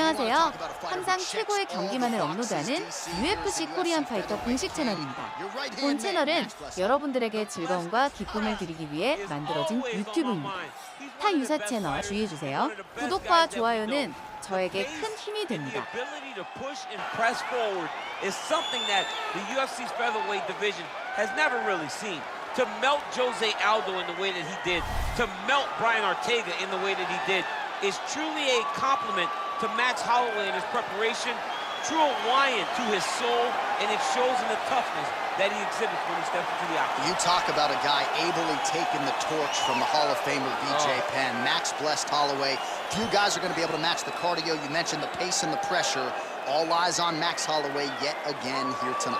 안녕하세요. 항상 최고의 경기만을 업로드하는 UFC 코리안파이터 공식 채널입니다. 본 채널은 여러분들에게 즐거움과 기쁨을 드리기 위해 만들어진 유튜브입니다. 타 유사 채널 주의해주세요. 구독과 좋아요는 저에게 큰 힘이 됩니다. To melt Jose Aldo in the way that he did, to melt Brian Ortega in the way that he did, is truly a compliment to Max Holloway and his preparation, true Hawaiian to his soul, and it shows in the toughness that he exhibits when he steps into the octagon. You talk about a guy ably taking the torch from the Hall of Famer BJ Penn. Max blessed Holloway. Few guys are going to be able to match the cardio. You mentioned the pace and the pressure. All eyes on Max Holloway yet again here tonight.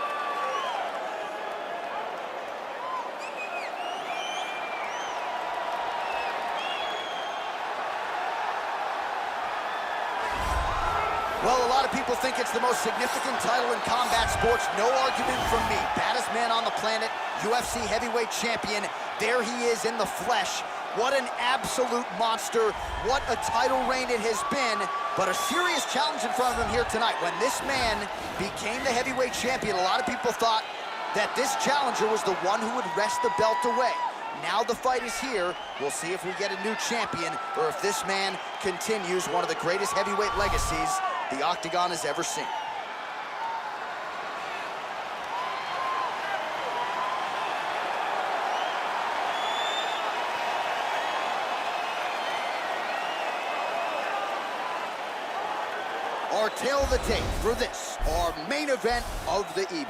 Well, a lot of people think it's the most significant title in combat sports. No argument from me. Baddest man on the planet, UFC heavyweight champion. There he is in the flesh. What an absolute monster. What a title reign it has been. But a serious challenge in front of him here tonight. When this man became the heavyweight champion, a lot of people thought that this challenger was the one who would wrest the belt away. Now the fight is here. We'll see if we get a new champion or if this man continues one of the greatest heavyweight legacies the Octagon has ever seen. Our tale of the tape for this, our main event of the evening.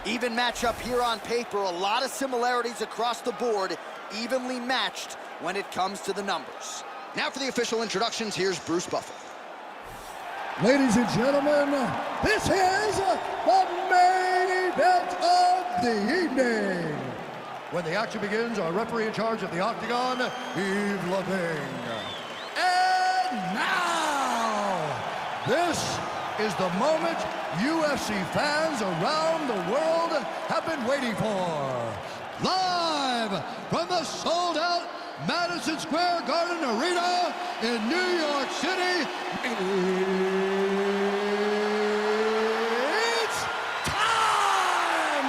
Even matchup here on paper, a lot of similarities across the board, evenly matched when it comes to the numbers. Now for the official introductions, here's Bruce Buffer. Ladies and gentlemen, this is the main event of the evening. When the action begins, our referee in charge of the Octagon, Yves Leving. And now, this is the moment UFC fans around the world have been waiting for. Live from the sold-out Madison Square Garden Arena in New York City, it's time!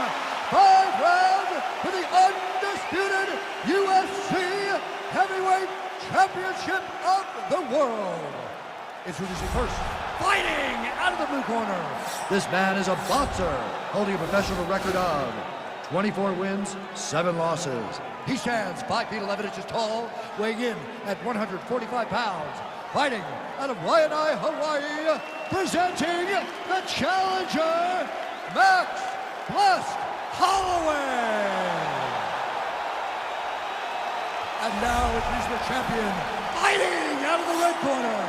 5 rounds for the undisputed UFC Heavyweight Championship of the world. Introducing first, fighting out of the blue corner. This man is a boxer, holding a professional record of 24 wins, 7 losses. He stands 5 feet 11 inches tall, weighing in at 145 pounds. Fighting out of Waianae, Hawaii, presenting the challenger, Max Blessed Holloway. And now it is the champion, fighting out of the red corner.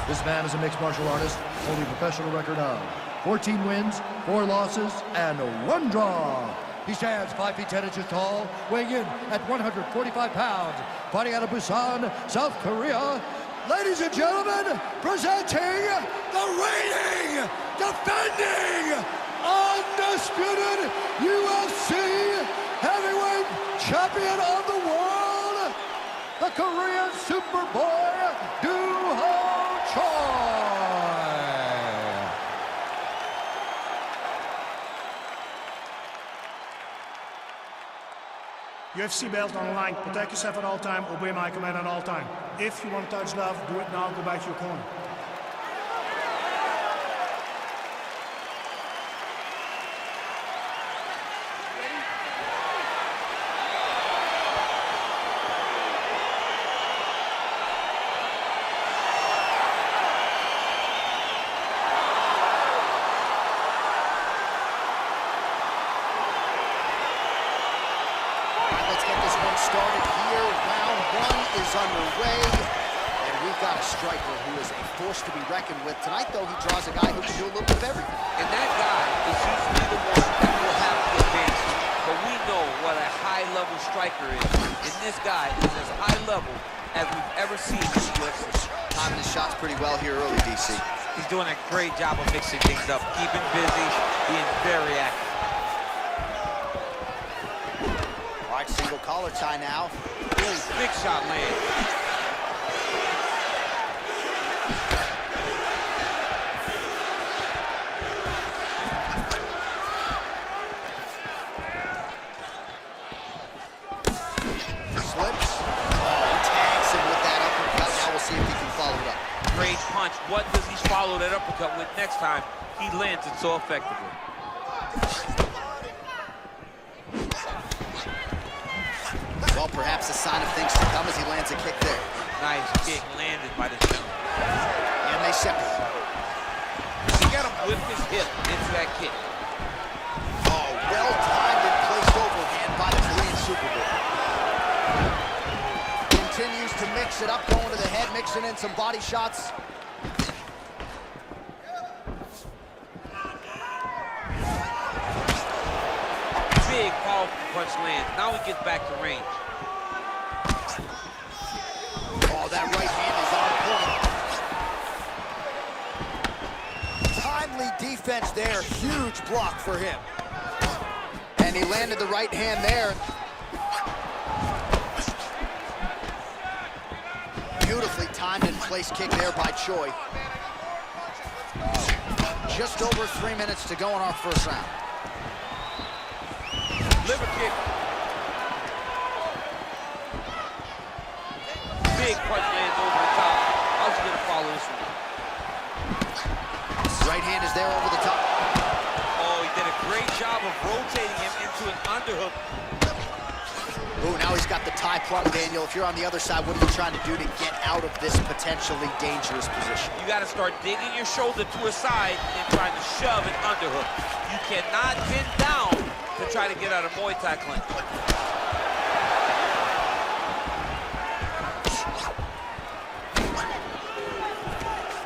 This man is a mixed martial artist, holding a professional record of 14 wins, 4 losses, and 1 draw. He stands 5 feet 10 inches tall, weighing in at 145 pounds, fighting out of Busan, South Korea. Ladies and gentlemen, presenting the reigning, defending, undisputed UFC heavyweight champion of the world, the Korean Superboy, Doo-Ho Choi. UFC belt on the line. Protect yourself at all time. Obey my command at all time. If you want to touch love, do it now. Go back to your corner. Started here, round 1 is underway, and we've got a striker who is a force to be reckoned with. Tonight, though, he draws a guy who can do a little bit of everything. And that guy is usually the one that will have the advantage. But we know what a high-level striker is. And this guy is as high level as we've ever seen in the UFC. Timing his shots pretty well here early, DC. He's doing a great job of mixing things up, keeping busy, being very active. All right, single collar tie now. Boom, big shot land. what does he follow that uppercut with next time he lands it so effectively. Well, perhaps a sign of things to come as he lands a kick there. Nice kick landed by the gentleman. And they separate. He got him with his hip into that kick. Oh, well-timed and placed overhand by the Korean Superboy. Continues to mix it up, going to the head, mixing in some body shots. Big, powerful punch lands. Now he gets back to range. Oh, that right hand is on point. Timely defense there. Huge block for him. And he landed the right hand there. Beautifully timed and placed kick there by Choi. Just over 3 minutes to go in our first round. Liver kick. Big punch lands over the top. How's he gonna follow this one? Right hand is there over the top. Oh, he did a great job of rotating him into an underhook. Ooh, now he's got the tie plug, Daniel. If you're on the other side, what are you trying to do to get out of this potentially dangerous position? You gotta start digging your shoulder to a side and trying to shove an underhook. You cannot bend down to try to get out of Muay Thai clinch.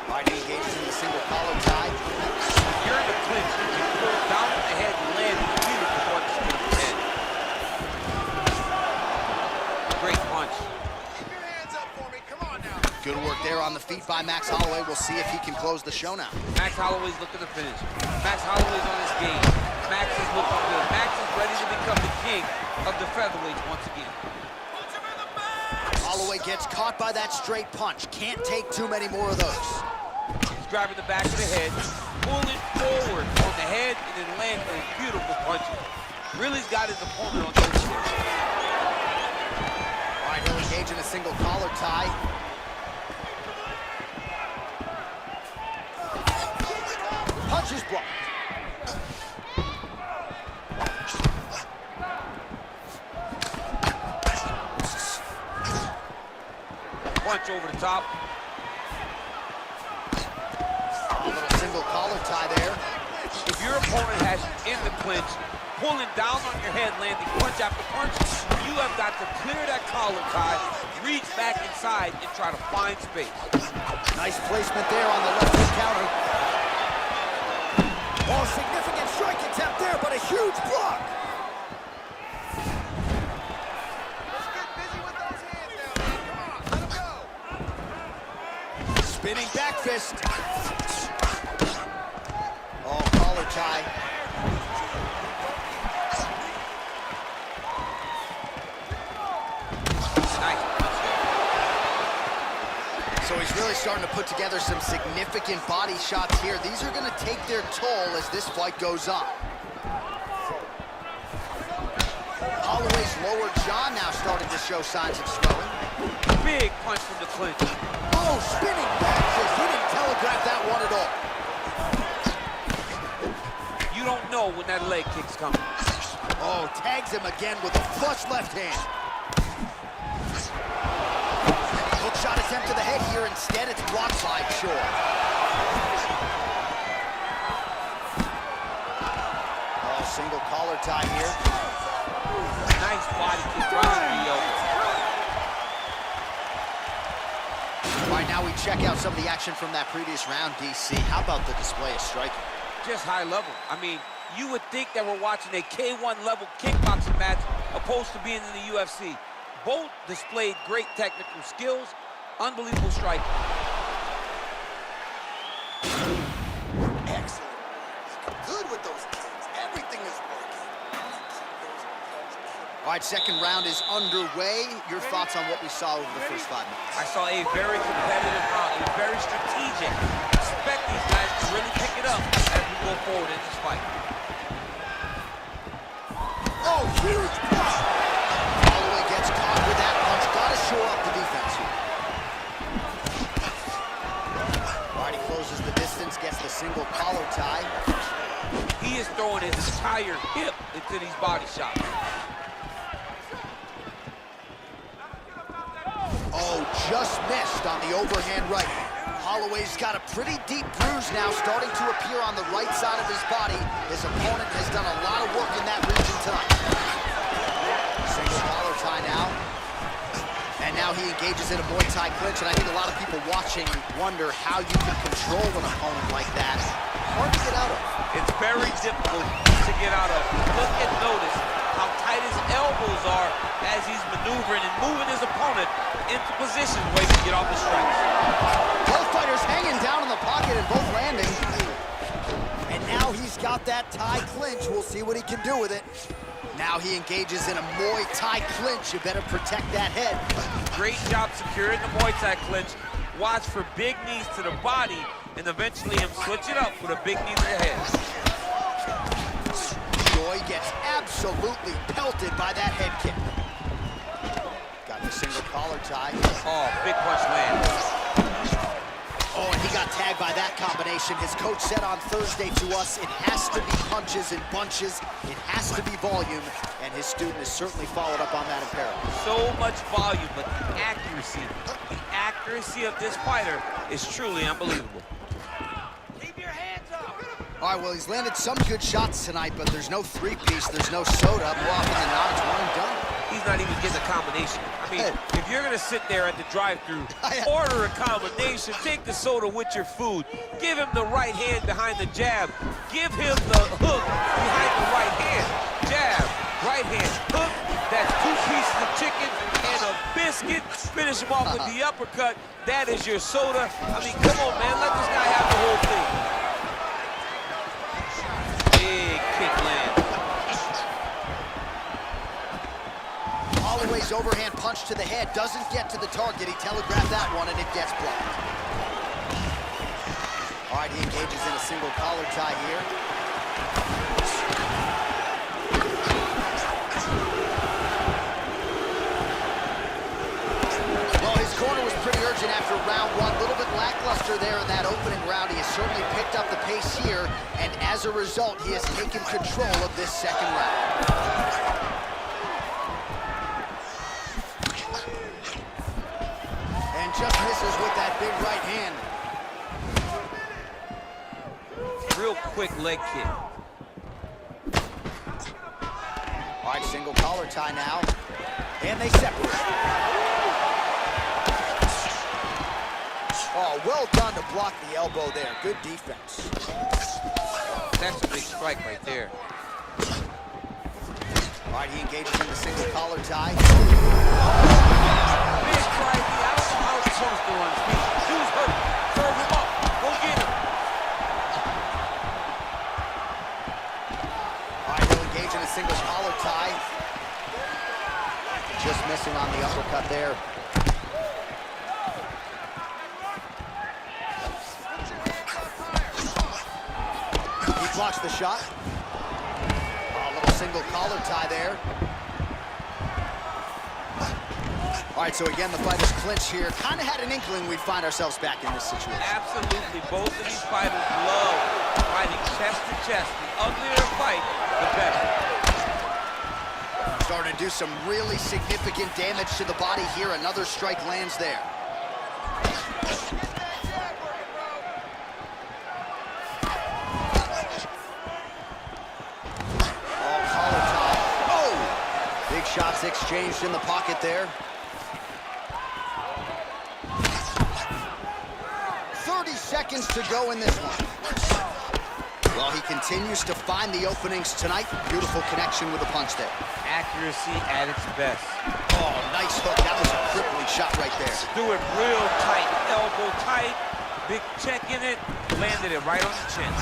All right, he engages in the single collar tie. If you're in the clinch, you can pull down with the head and land the beautiful punch to the head. Great punch. Keep your hands up for me. Come on now. Good work there on the feet by Max Holloway. We'll see if he can close the show now. Max Holloway's looking to finish. Max Holloway's on his game. Max is looking good. Max is ready to become the king of the featherweights once again. Holloway gets caught by that straight punch. Can't take too many more of those. He's grabbing the back of the head, pulling forward on the head, and then landing those beautiful punches. Really's got his opponent on those shit. All right, he'll engage in a single collar tie. Punches blocked. Punch over the top. A little single collar tie there. If your opponent has you in the clinch, pulling down on your head, landing punch after punch, you have got to clear that collar tie, reach back inside, and try to find space. Nice placement there on the left hook counter. Oh, significant strike attempt there, but a huge block. Let's get busy with those hands now. Come on, let him go. Spinning back fist. Oh, collar tie. Nice. So he's really starting to put together some significant body shots here. These are going to take their toll as this fight goes on. Holloway's lower jaw now starting to show signs of swelling. Big punch from the clinch. Oh, spinning back fist. He didn't telegraph that one at all. You don't know when that leg kick's coming. Oh, tags him again with a flush left hand. Hook shot attempt to the head here. Instead, it's blocked by Choi. Oh, single collar tie here. Nice body kick right into the elbow. All right, now we check out some of the action from that previous round, DC. How about the display of striking? Just high level. I mean, you would think that we're watching a K1 level kickboxing match opposed to being in the UFC. Both displayed great technical skills, unbelievable striking. Excellent. Good with those kicks. Everything is working. All right, second round is underway. Your thoughts on what we saw over the first 5 minutes? I saw a very competitive round. It was very strategic. Expect these guys to really pick it up as we go forward in this fight. Oh, huge punch! Holloway gets caught with that punch. Got to shore up the defense here. All right, he distance, gets the single collar tie. He is throwing his entire hip into these body shots. Oh, just missed on the overhand right. Holloway's got a pretty deep bruise now starting to appear on the right side of his body. His opponent has done a lot of work in that region tonight. Single collar tie now. And now he engages in a Muay Thai clinch, and I think a lot of people watching wonder how you can control an opponent like that. Hard to get out of. It's very difficult to get out of. Look and notice how tight his elbows are as he's maneuvering and moving his opponent into positions where he can get off the strikes. Both fighters hanging down in the pocket and both landing. And now he's got that Thai clinch. We'll see what he can do with it. Now he engages in a Muay Thai clinch. You better protect that head. Great job securing the Muay Thai clinch. Watch for big knees to the body and eventually him switch it up with a big knee to the head. Joy gets absolutely pelted by that head kick. Got the single collar tie. Oh, big punch lands. Oh, and he got tagged by that combination. His coach said on Thursday to us, it has to be punches and bunches. It has to be volume. And his student has certainly followed up on that imperative. So much volume, but the accuracy of this fighter is truly unbelievable. Keep your hands up. All right, well, he's landed some good shots tonight, but there's no three-piece, there's no soda. More often than not, it's one and done. He's not even getting a combination. I mean, if you're gonna sit there at the drive-thru, order a combination, take the soda with your food, give him the right hand behind the jab, give him the hook behind the right hand, jab, right hand, hook, that's 2 pieces of chicken and a biscuit, finish him off with the uppercut, that is your soda. I mean, come on, man, let this guy have the whole thing. Big kick land. Holloway's overhand punch to the head doesn't get to the target. He telegraphed that one, and it gets blocked. All right, he engages in a single collar tie here. Well, his corner was pretty urgent after round one. A little bit lackluster there in that opening round. He has certainly picked up the pace here, and as a result, he has taken control of this second round. Just misses with that big right hand. Real quick leg kick. All right, single collar tie now. And they separate. Oh, well done to block the elbow there. Good defense. That's a big strike right there. All right, he engages in the single collar tie. Big strike. I don't know how he's supposed to run. Dude's hurt. Serve him up. Go get him. All right, he'll engage in a single collar tie. Just missing on the uppercut there. He blocks the shot. A little single collar tie there. All right, so again, the fighters clinch here. Kind of had an inkling we'd find ourselves back in this situation. Absolutely. Both of these fighters love fighting chest to chest. The uglier the fight, the better. Starting to do some really significant damage to the body here. Another strike lands there. Oh, collar tie. Oh! Big shots exchanged in the pocket there. 30 seconds to go in this one. Well, he continues to find the openings tonight. Beautiful connection with the punch there. Accuracy at its best. Oh, nice hook. That was a crippling shot right there. Do it real tight. Elbow tight. Big check in it. Landed it right on the chin.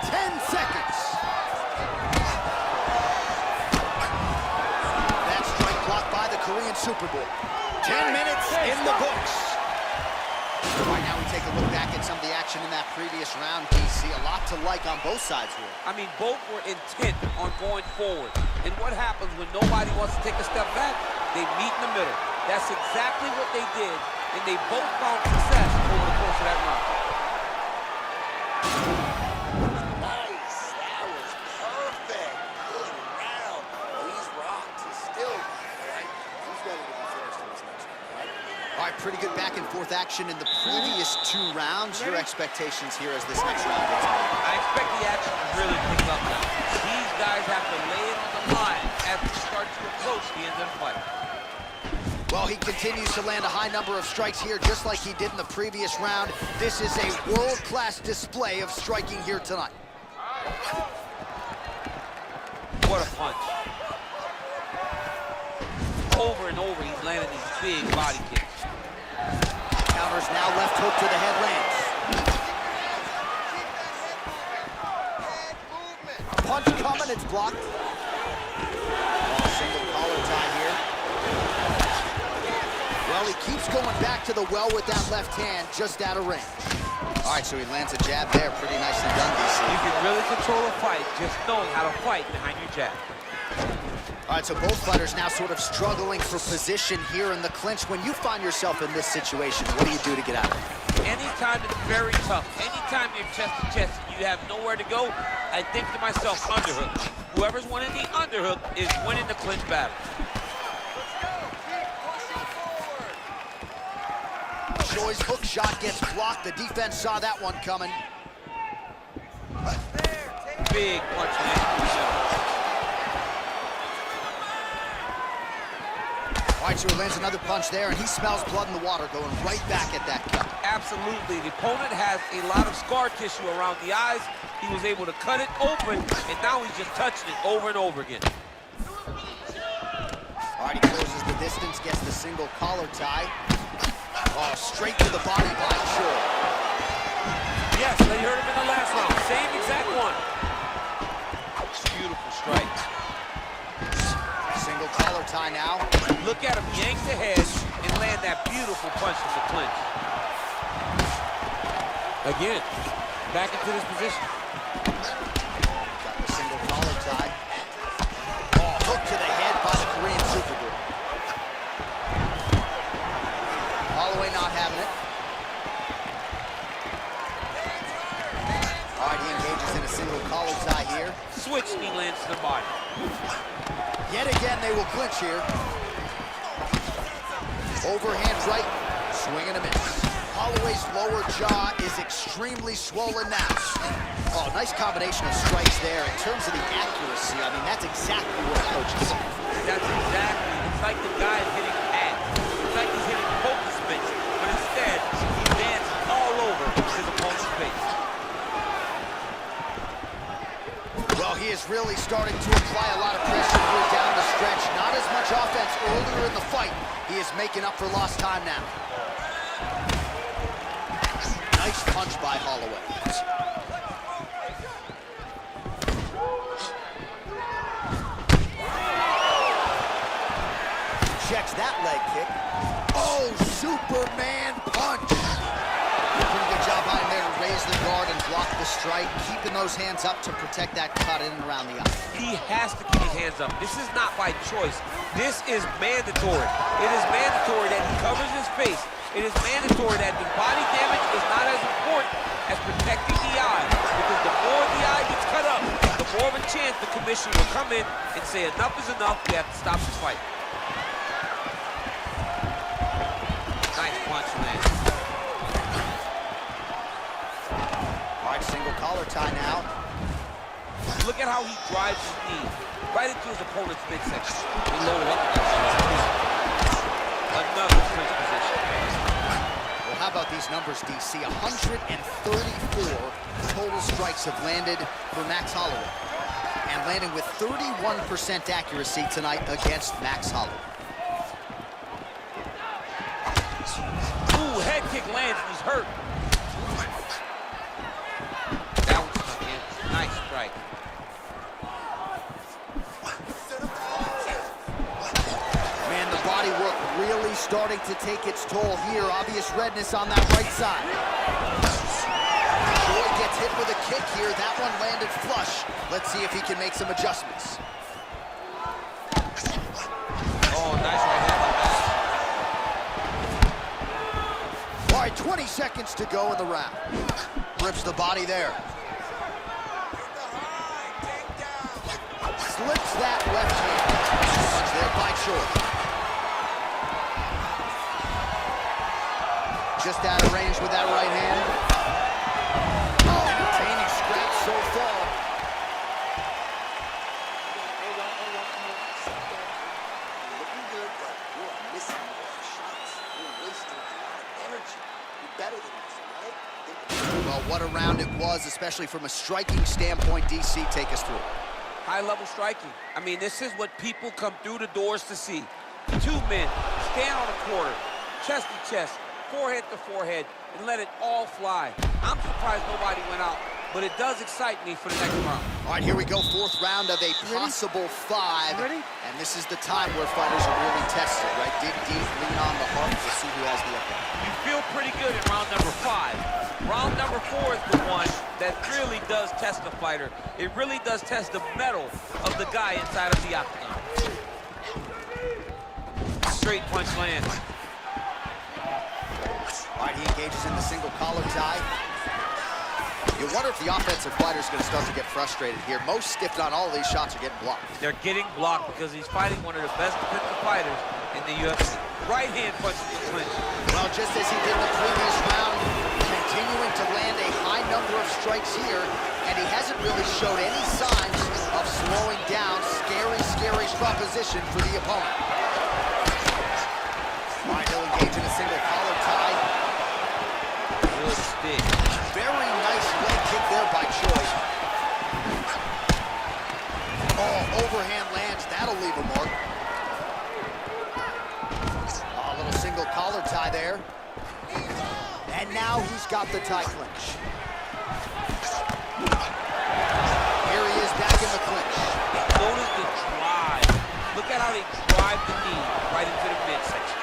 10 seconds. That strike blocked by the Korean Super Bowl. 10 minutes in the books. Right now we take a look back at some of the action in that previous round, DC. A lot to like on both sides here. I mean, both were intent on going forward. And what happens when nobody wants to take a step back? They meet in the middle. That's exactly what they did, and they both found success over the course of action in the previous 2 rounds. Your expectations here as this next round gets underway? I expect the action to really pick up now. These guys have to lay it on the line as we start to approach the end of the fight. Well, he continues to land a high number of strikes here, just like he did in the previous round. This is a world-class display of striking here tonight. What a punch. Over and over, he's landing these big body kicks. Counters now, left hook to the head lands. Punch coming, it's blocked. Oh, single collar tie here. Well, he keeps going back to the well with that left hand, just out of range. All right, so he lands a jab there. Pretty nicely done, DC. You can really control a fight just knowing how to fight behind your jab. All right, so both fighters now sort of struggling for position here in the clinch. When you find yourself in this situation, what do you do to get out of it? Anytime it's very tough, anytime you're chest to chest and you have nowhere to go, I think to myself, underhook. Whoever's winning the underhook is winning the clinch battle. Shoi's hook shot gets blocked. The defense saw that one coming. Big punch man. All right, so he lands another punch there, and he smells blood in the water, going right back at that cut. Absolutely. The opponent has a lot of scar tissue around the eyes. He was able to cut it open, and now he's just touching it over and over again. All right, he closes the distance, gets the single collar tie. Oh, straight to the body by Choi. Yes, they heard him in the last round. Same exact one. Beautiful strike. Single collar tie now. Look at him yank the head and land that beautiful punch from the clinch. Again, back into this position. Got the single collar tie. Oh, hook to the head by the Korean Superboy. Holloway not having it. All right, he engages in a single collar tie here. Switch knee lands to the body. Yet again, they will clinch here. Overhand right, swing and a miss. Holloway's lower jaw is extremely swollen now. Oh, nice combination of strikes there. In terms of the accuracy, I mean, that's exactly what coaches say. That's exactly. It's like the guy is hitting pads. It's like he's hitting poker spins, but instead, he dances all over his opponent's face. Well, he is really starting to apply a lot of pressure here down the stretch. Not as much offense earlier in the fight. He is making up for lost time now. Nice punch by Holloway. Checks that leg kick. Oh, Superman punch. Pretty good job by him there to raise the guard and block the strike, keeping those hands up to protect that cut in and around the eye. He has to keep his hands up. This is not by choice. This is mandatory. It is mandatory that he covers his face. It is mandatory that the body damage is not as important as protecting the eye. Because the more the eye gets cut up, the more of a chance the commission will come in and say enough is enough, we have to stop this fight. Nice punch, man. All right, single collar tie now. Look at how he drives his knee right into his opponent's midsection. He loaded up. Another clinch position. Well, how about these numbers, DC? 134 total strikes have landed for Max Holloway. And landing with 31% accuracy tonight against Max Holloway. Ooh, head kick lands and he's hurt. That one's stuck in. Nice strike. Man, the body work really starting to take its toll here. Obvious redness on that right side. Choi gets hit with a kick here. That one landed flush. Let's see if he can make some adjustments. Oh, nice right hand like that. All right, 20 seconds to go in the round. Rips the body there. Slips that left hand. Punch there by Choi. just out of range with that right hand. Oh, entertaining scrap so far. Looking good, but you're missing a lot of shots. You're wasting a lot of energy. You're better than this, right? Well, what a round it was, especially from a striking standpoint. DC, take us through. High-level striking. I mean, this is what people come through the doors to see. Two men stand on a quarter, chest to chest, forehead to forehead, and let it all fly. I'm surprised nobody went out, but it does excite me for the next round. All right, here we go. Fourth round of a possible 5. Ready? And this is the time where fighters are really tested, right? Dig deep, lean on the heart to see who has the upper hand. You feel pretty good in round number 5. Round number 4 is the one that really does test the fighter. It really does test the mettle of the guy inside of the octagon. Straight punch lands. All right, he engages in the single collar tie. You wonder if the offensive fighter is going to start to get frustrated here. Most stiffed on all of these shots are getting blocked. They're getting blocked because he's fighting one of the best defensive fighters in the UFC. Right hand punches the clinch. Well, just as he did in the previous round, continuing to land a high number of strikes here, and he hasn't really showed any signs of slowing down. Scary, scary proposition for the opponent. All right, he'll engage in a single collar tie. Good stick. Very nice leg kick there by Choi. Oh, overhand lands. That'll leave a mark. Oh, a little single collar tie there. And now he's got the tie clinch. Here he is back in the clinch. Notice the drive. Look at how they drive the knee right into the midsection.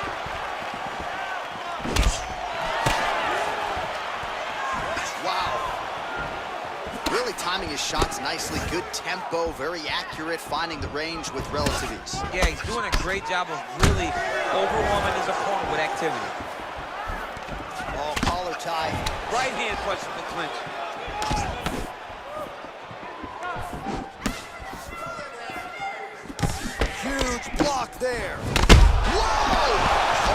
Wow. Really timing his shots nicely. Good tempo, very accurate, finding the range with relative ease. Yeah, he's doing a great job of really overwhelming his opponent with activity. Oh, collar tie. Right hand punch to the clinch. Huge block there. Whoa! Oh,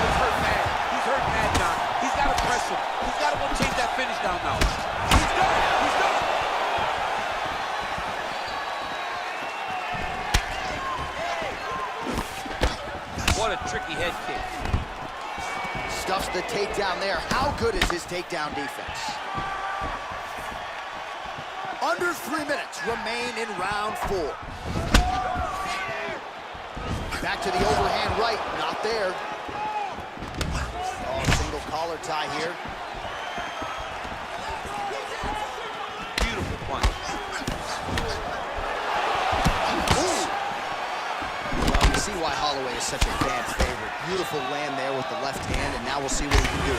he's hurt bad. He's hurt bad, John. He's got to press him. He's got to go chase that finish down now. He's done it. He's done it. What a tricky head kick. Stuffs the takedown there. How good is his takedown defense? Under 3 minutes remain in round 4. Back to the overhand right, not there. Oh, single collar tie here. Beautiful punch. Ooh. Well, you see why Holloway is such a fan favorite. Beautiful land there with the left hand, and now we'll see what he can do.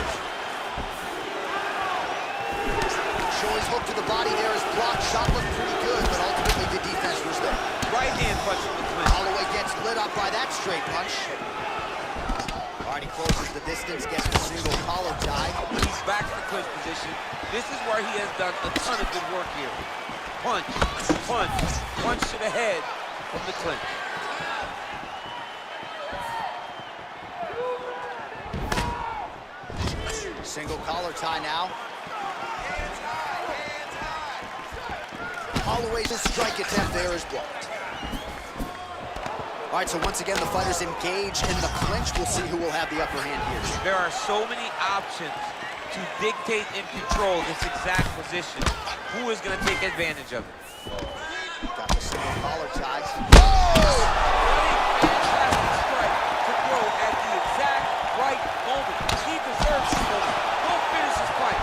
Choi's hook to the body there is blocked. Shot looked pretty good, but ultimately the defense was there. Right hand punch to the clinch. Holloway gets lit up by that straight punch. All right, he closes the distance, gets the single collar tie. He's back to the clinch position. This is where he has done a ton of good work here. Punch, punch, punch to the head from the clinch. Single collar tie now. Holloway's strike attempt there is blocked. All right, so once again, the fighters engage in the clinch. We'll see who will have the upper hand here. There are so many options to dictate and control this exact position. Who is going to take advantage of it? Got the single collar tie. Fantastic strike to throw at the exact right moment. He deserves this moment. Go finish this fight.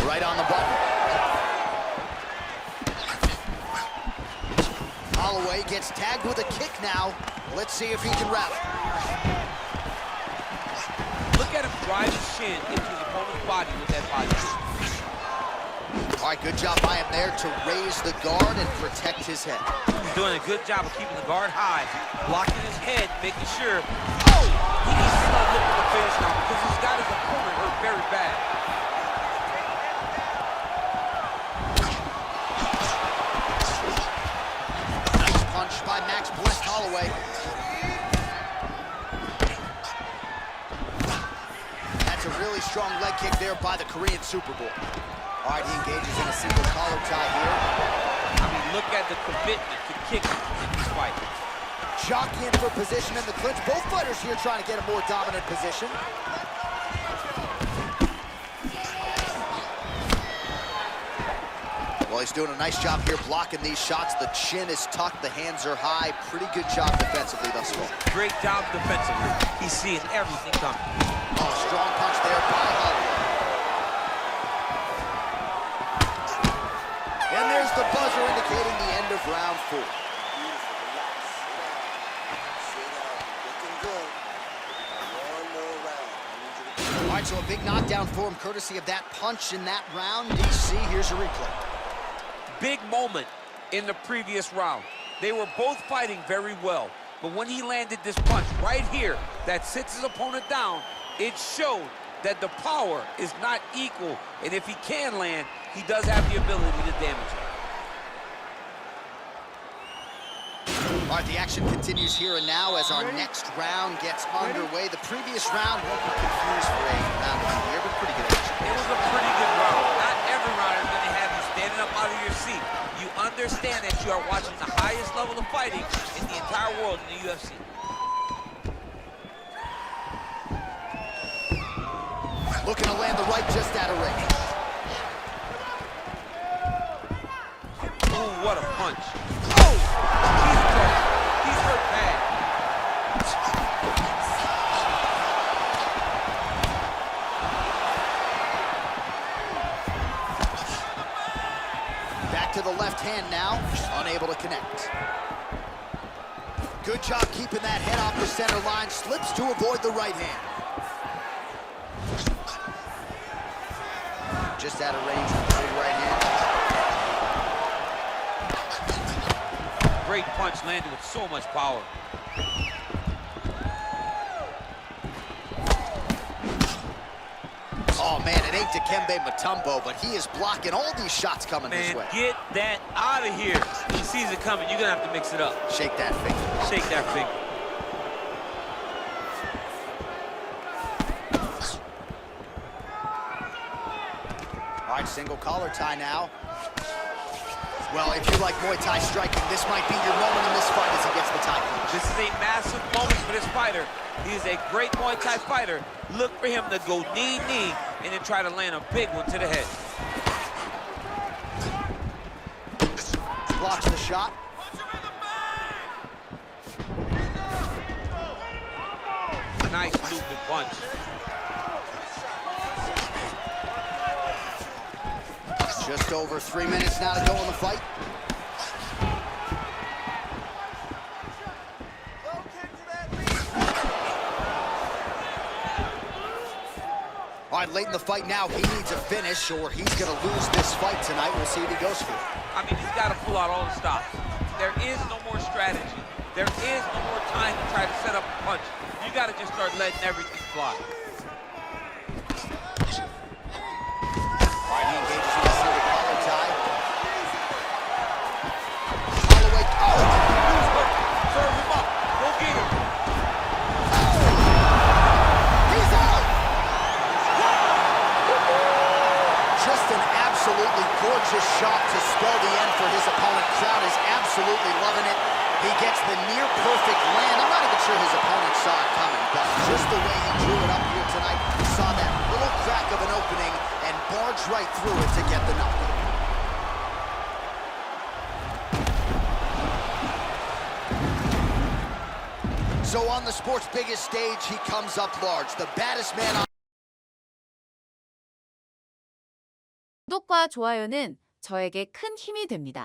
Right on the button. Holloway gets tagged with a kick now. Let's see if he can rally. Look at him drive his shin into his opponent's body with that body. All right, good job by him there to raise the guard and protect his head. He's doing a good job of keeping the guard high, blocking his head, making sure, oh, he needs to start looking for the finish now because he's got his opponent hurt very bad. Nice punch by Max Blessed Holloway. strong leg kick there by the Korean Superboy. All right, he engages in a single collar tie here. I mean, look at the commitment to kick in this fight. Jockeying for position in the clinch. Both fighters here trying to get a more dominant position. Well, he's doing a nice job here blocking these shots. The chin is tucked, the hands are high. Pretty good job defensively thus far. Great job defensively. He's seeing everything coming. Oh, strong punch there by Holloway. And there's the buzzer indicating the end of round 4. Beautiful, relax. Sit down. Looking good. One more round. I need you to All right, so a big knockdown for him, courtesy of that punch in that round. DC, here's a replay. Big moment in the previous round. They were both fighting very well, but when he landed this punch right here that sits his opponent down, it showed that the power is not equal, and if he can land, he does have the ability to damage it. All right, the action continues here and now as our next round gets underway. The previous round won't be confused for a round of the year, but pretty good action. It was a pretty good round. Not every round is going to have you standing up out of your seat. You understand that you are watching the highest level of fighting in the entire world in the UFC. Looking to land the right just out of range. Oh, what a punch. Oh! He's hurt. He's hurt bad. Back to the left hand now, unable to connect. Good job keeping that head off the center line, slips to avoid the right hand. Just out of range with the big right hand. Great punch landed with so much power. Oh man, it ain't Dikembe Mutombo, but he is blocking all these shots coming his Man, way. get that out of here. He sees it coming. You're going to have to mix it up. Shake that finger. Shake that finger. All right, single collar tie now. Well, if you like Muay Thai striking, this might be your moment in this fight as he gets the tie clinch. This is a massive moment for this fighter. He is a great Muay Thai fighter. Look for him to go knee, and then try to land a big one to the head. Blocks the shot. Nice looping punch. Just over 3 minutes now to go in the fight. All right, late in the fight now, he needs a finish or he's going to lose this fight tonight. We'll see what he goes for. I mean, he's got to pull out all the stops. There is no more strategy. There is no more time to try to set up a punch. You got to just start letting everything fly. All right, he engages in a single collar tie. Holloway, Serve him up. Go get him. He's out! Just an absolutely gorgeous shot to spell the end for his opponent. Crowd is absolutely loving it. He gets the near perfect land. I'm not even sure his opponent saw it coming, but just the way he drew it up here tonight, he saw that little crack of an opening and barged right through it to get the knockout. So on the sport's biggest stage, he comes up large. The baddest man on 구독과 좋아요는 저에게 큰 힘이 됩니다.